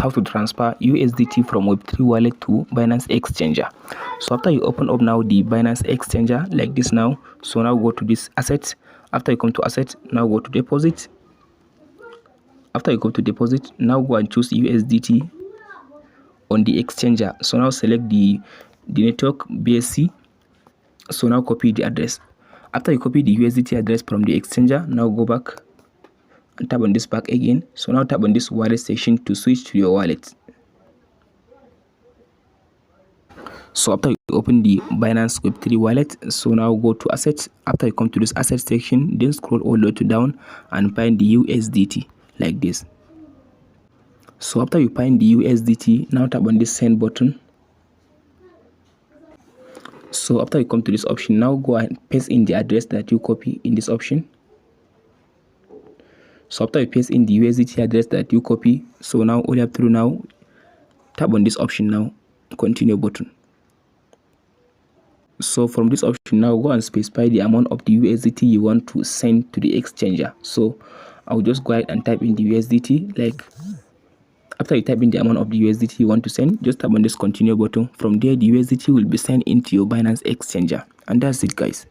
how to transfer USDT from Web3 wallet to Binance Exchanger. So after you open up now the Binance Exchanger like this now, so now go to this asset. After you come to asset, now go to deposit. After you go to deposit, now go and choose USDT on the exchanger. So now select the network BSC. So now copy the address. After you copy the USDT address from the exchanger, now go back and tap on this back again. So now tap on this wallet section to switch to your wallet. So after you open the Binance Web3 wallet, so now go to assets. After you come to this asset section, then scroll all the way to down and find the USDT like this. So after you find the USDT, now tap on this send button. So after you come to this option, now go and paste in the address that you copy in this option. So after you paste in the USDT address that you copy, so now all you have to do now, tap on this option now, continue button. So from this option now, go and specify the amount of the USDT you want to send to the exchanger. So I'll just go ahead and type in the USDT. Like after you type in the amount of the USDT you want to send, just tap on this continue button. From there, the USDT will be sent into your Binance exchanger. And that's it, guys.